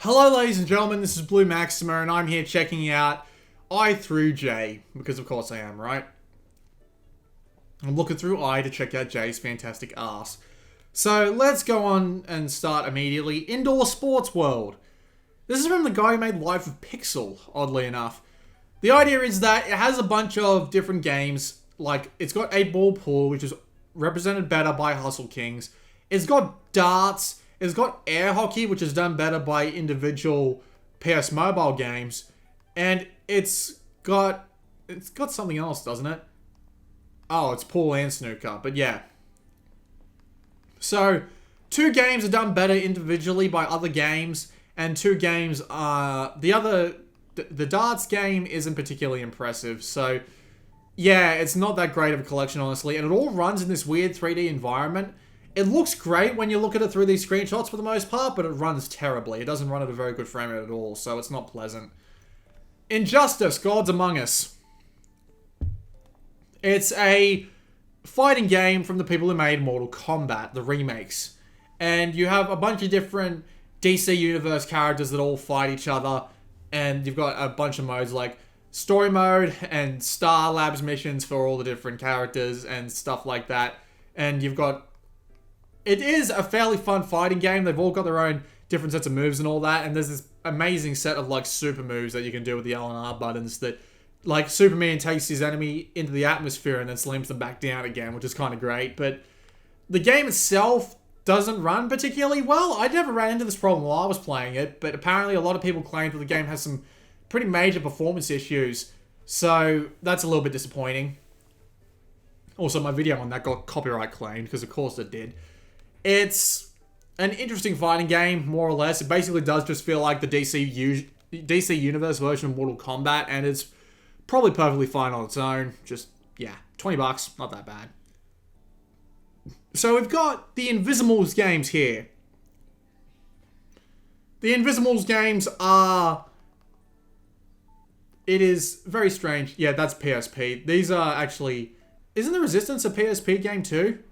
Hello ladies and gentlemen, this is Blue Maxima and I'm here checking out I through J, because of course I am, right? I'm looking through I to check out J's fantastic ass. So let's go on and start immediately. Indoor Sports World. This is from the guy who made Life of Pixel, oddly enough. The idea is that it has a bunch of different games, like it's got 8-ball pool, which is represented better by Hustle Kings. It's got darts. It's got air hockey, which is done better by individual PS Mobile games. And it's got something else, doesn't it? Oh, it's pool and snooker, but yeah. So, 2 games are done better individually by other games, and 2 games are... The darts game isn't particularly impressive, so... Yeah, it's not that great of a collection, honestly, and it all runs in this weird 3D environment. It looks great when you look at it through these screenshots for the most part, but it runs terribly. It doesn't run at a very good frame rate at all, so it's not pleasant. Injustice: Gods Among Us. It's a fighting game from the people who made Mortal Kombat, the remakes. And you have a bunch of different DC Universe characters that all fight each other, and you've got a bunch of modes like story mode and Star Labs missions for all the different characters and stuff like that. And you've got... It is a fairly fun fighting game. They've all got their own different sets of moves and all that. And there's this amazing set of like super moves that you can do with the L and R buttons that, like, Superman takes his enemy into the atmosphere and then slams them back down again, which is kind of great. But the game itself doesn't run particularly well. I never ran into this problem while I was playing it, but apparently a lot of people claimed that the game has some pretty major performance issues. So that's a little bit disappointing. Also, my video on that got copyright claimed, because of course it did. It's an interesting fighting game, more or less. It basically does just feel like the DC Universe version of Mortal Kombat, and it's probably perfectly fine on its own. Just, yeah, $20, not that bad. So we've got the Invisimals games here. The Invisimals games are... It is very strange. Yeah, that's PSP. These are actually... Isn't the Resistance a PSP game too?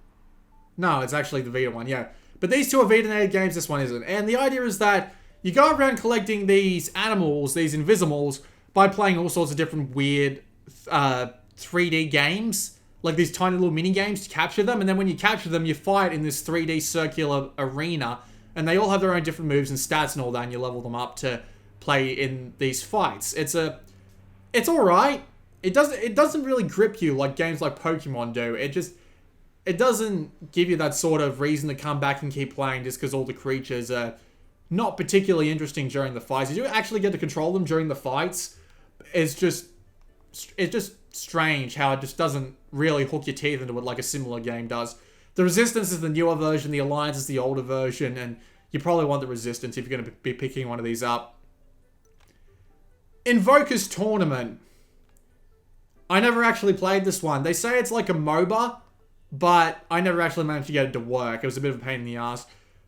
No, it's actually the Vita one, yeah. But these two are Vita-native games, this one isn't. And the idea is that you go around collecting these animals, these Invisimals, by playing all sorts of different weird 3D games. Like these tiny little mini games to capture them. And then when you capture them, you fight in this 3D circular arena. And they all have their own different moves and stats and all that. And you level them up to play in these fights. It's alright. It doesn't really grip you like games like Pokemon do. It doesn't give you that sort of reason to come back and keep playing just because all the creatures are not particularly interesting during the fights. You do actually get to control them during the fights. It's just strange how it just doesn't really hook your teeth into it like a similar game does. The Resistance is the newer version, the Alliance is the older version, and you probably want the Resistance if you're going to be picking one of these up. Invoker's Tournament. I never actually played this one. They say it's like a MOBA, but I never actually managed to get it to work. It was a bit of a pain in the ass.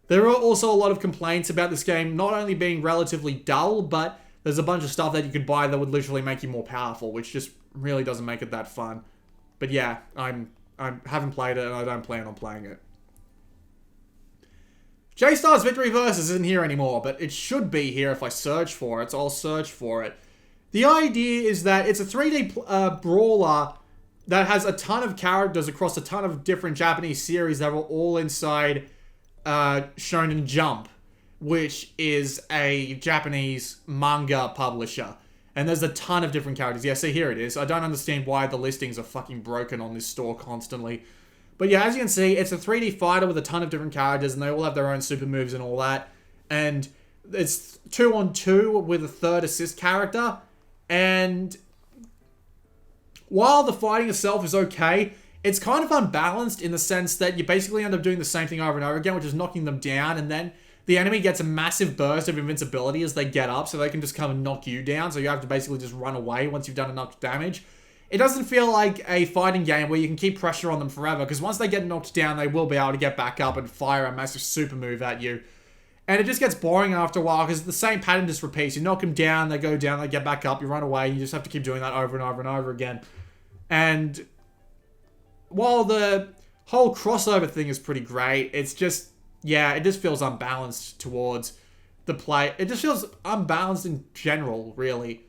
There are also a lot of complaints about this game not only being relatively dull, but there's a bunch of stuff that you could buy that would literally make you more powerful, which just really doesn't make it that fun. But yeah, I haven't played it and I don't plan on playing it. JStars Victory Versus isn't here anymore, but it should be here if I search for it, so I'll search for it. The idea is that it's a 3D brawler that has a ton of characters across a ton of different Japanese series that were all inside Shonen Jump, which is a Japanese manga publisher. And there's a ton of different characters. Yeah, see, here it is. I don't understand why the listings are fucking broken on this store constantly. But yeah, as you can see, it's a 3D fighter with a ton of different characters, and they all have their own super moves and all that. And it's 2-on-2 with a third assist character. And while the fighting itself is okay, it's kind of unbalanced in the sense that you basically end up doing the same thing over and over again, which is knocking them down, and then the enemy gets a massive burst of invincibility as they get up, so they can just come and knock you down, so you have to basically just run away once you've done enough damage. It doesn't feel like a fighting game where you can keep pressure on them forever, because once they get knocked down, they will be able to get back up and fire a massive super move at you. And it just gets boring after a while, because the same pattern just repeats. You knock them down, they go down, they get back up, you run away, you just have to keep doing that over and over and over again. And while the whole crossover thing is pretty great, it's just, yeah, it just feels unbalanced towards the play. It just feels unbalanced in general, really.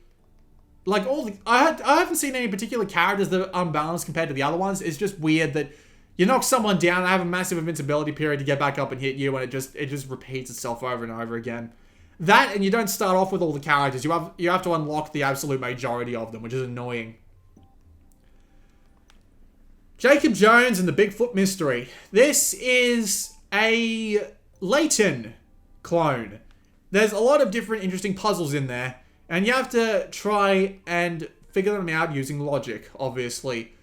Like, I haven't seen any particular characters that are unbalanced compared to the other ones. It's just weird that you knock someone down, they have a massive invincibility period to get back up and hit you, and it just repeats itself over and over again. That, and you don't start off with all the characters. You have to unlock the absolute majority of them, which is annoying. Jacob Jones and the Bigfoot Mystery. This is a Layton clone. There's a lot of different interesting puzzles in there, and you have to try and figure them out using logic, obviously.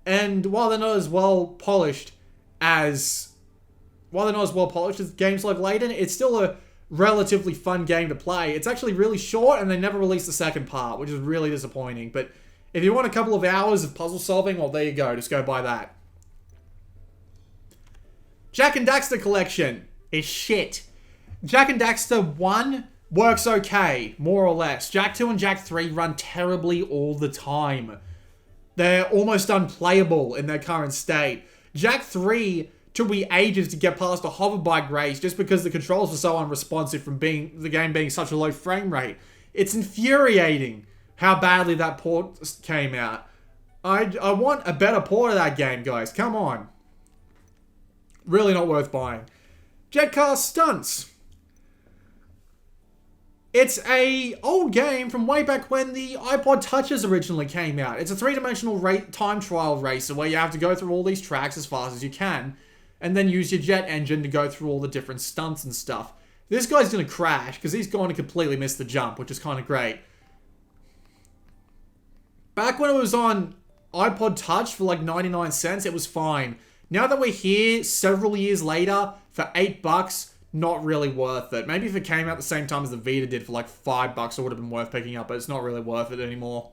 And while they're not as well polished as games like Layton, it's still a relatively fun game to play. It's actually really short, and they never released the second part, which is really disappointing. But if you want a couple of hours of puzzle solving, well, there you go. Just go buy that. Jak Daxter Collection is shit. Jak and Daxter 1 works okay, more or less. Jak 2 and Jak 3 run terribly all the time. They're almost unplayable in their current state. Jak 3 took me ages to get past a hoverbike race just because the controls were so unresponsive from the game being such a low frame rate. It's infuriating how badly that port came out. I want a better port of that game, guys. Come on. Really not worth buying. Car Stunts. It's a old game from way back when the iPod Touches originally came out. It's a three-dimensional time trial racer where you have to go through all these tracks as fast as you can, and then use your jet engine to go through all the different stunts and stuff. This guy's going to crash because he's going to completely miss the jump, which is kind of great. Back when it was on iPod Touch for like 99 cents, it was fine. Now that we're here several years later for $8, not really worth it. Maybe if it came out the same time as the Vita did for like $5, it would have been worth picking up, but it's not really worth it anymore.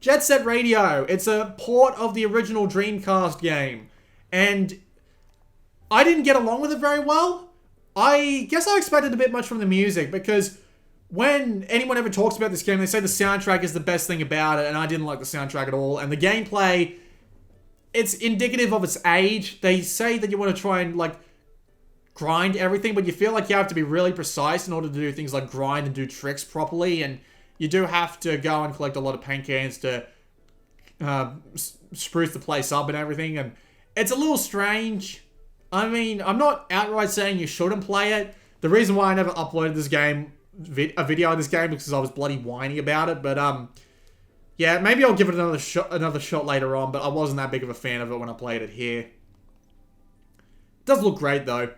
Jet Set Radio. It's a port of the original Dreamcast game, and I didn't get along with it very well. I guess I expected a bit much from the music, because when anyone ever talks about this game, they say the soundtrack is the best thing about it, and I didn't like the soundtrack at all. And the gameplay, it's indicative of its age. They say that you want to try and like grind everything, but you feel like you have to be really precise in order to do things like grind and do tricks properly, and you do have to go and collect a lot of paint cans to spruce the place up and everything, and it's a little strange. I mean, I'm not outright saying you shouldn't play it. The reason why I never uploaded this game, a video of this game, because I was bloody whiny about it, but yeah, maybe I'll give it another shot later on, but I wasn't that big of a fan of it when I played it here. It does look great though.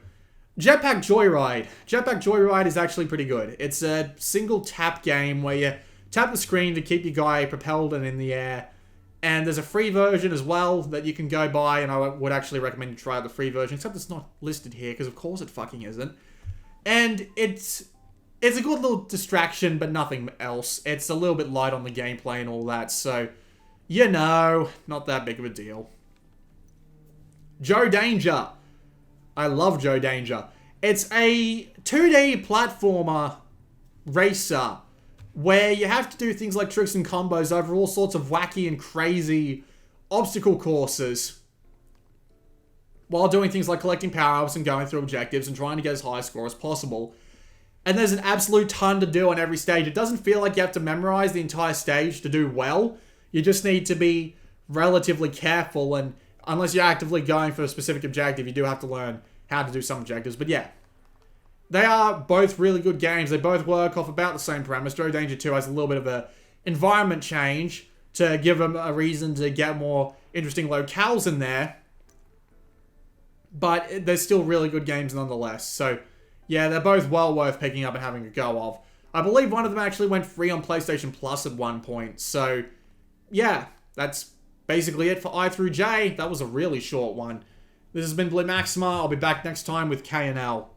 Jetpack Joyride. Jetpack Joyride is actually pretty good. It's a single tap game where you tap the screen to keep your guy propelled and in the air. And there's a free version as well that you can go buy, and I would actually recommend you try out the free version, except it's not listed here, because of course it fucking isn't. And it's a good little distraction, but nothing else. It's a little bit light on the gameplay and all that, so, you know, not that big of a deal. Joe Danger. I love Joe Danger. It's a 2D platformer racer where you have to do things like tricks and combos over all sorts of wacky and crazy obstacle courses while doing things like collecting power-ups and going through objectives and trying to get as high a score as possible. And there's an absolute ton to do on every stage. It doesn't feel like you have to memorize the entire stage to do well. You just need to be relatively careful, and unless you're actively going for a specific objective, you do have to learn how to do some objectives. But yeah, they are both really good games. They both work off about the same premise. Joe Danger 2 has a little bit of a environment change to give them a reason to get more interesting locales in there. But they're still really good games nonetheless. So yeah, they're both well worth picking up and having a go of. I believe one of them actually went free on PlayStation Plus at one point. So yeah, that's basically it for I through J. That was a really short one. This has been Blue Maxima. I'll be back next time with K&L.